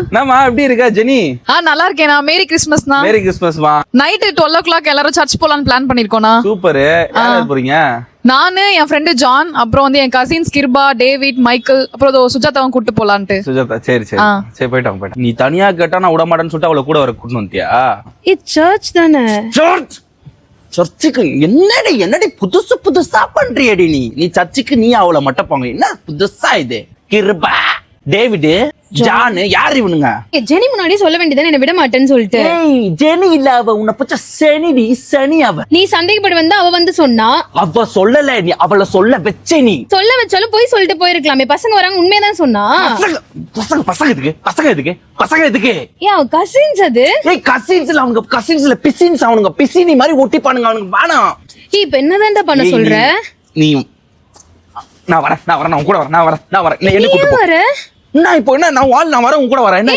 என்னம்மா எப்படி இருக்கா ஜெனி? நல்லா இருக்கேனா. மேரி கிறிஸ்மஸ்னா. மேரி கிறிஸ்மஸ்மா. நைட் 12 o'clock எல்லாரும் சர்ச் போலான்னு பிளான் பண்ணிருக்கோம்னா. சூப்பர். யார் போறீங்க? நானு, என் ஃப்ரெண்டு ஜான், அப்புறம் வந்து என் கசின்ஸ் கிருபா, டேவிட், மைக்கேல், அப்புறம் சுஜாதாவும் கூட்டு போலான்ட்டு. சுஜாதா சரி சரி சரி போயிட்டாங்க. நீ தனியா கேட்டா நான் விட மாட்டேன்னு சொல்லிட்டு அவளை கூட வர கூட்டு வந்துட்டியா? சர்ச் தானே. சர்ச்சுக்கு என்னடி புதுசு புதுசா பண்றியடி நீ சர்ச்சுக்கு நீ அவளை மட்டும் போங்க. என்ன புதுசா இது? கிருபா, டேவிட், ஜான் யார் இவனுங்க? ஜெனி முன்னாடி சொல்ல வேண்டியதானே என்ன விட மாட்டேன்னு சொல்லிட்டு. ஜெனி இல்ல அவ, உன்னை பச்ச சனிடி சனி அவ. நீ சந்தேகப்பட்டு வந்தா அவ வந்து சொன்னா. அவ சொல்லல, நீ அவளை சொல்ல வச்ச. நீ சொல்ல வச்சாலும் போய் சொல்லிட்டு போயிருக்கலாமே. பசங்க வராங்க உண்மையதான் சொன்னா. பசங்க எதுக்கு? ஏன் அவ கசின்ஸ் அது? கசின்ஸ்ல அவங்க கசின்ஸ்ல பிசின்ஸ் அவனுங்க பிசினி மாதிரி ஒட்டிப்பானுங்க அவனுக்கு வேணாம். இப்ப என்னதான்டா பண்ண சொல்ற நீ? நான் வரேன் நான் கூட வரேன். என்ன கூட்டு போ. வர நான் இப்போ என்ன நான் வரேன் உன் கூட வரேன். என்ன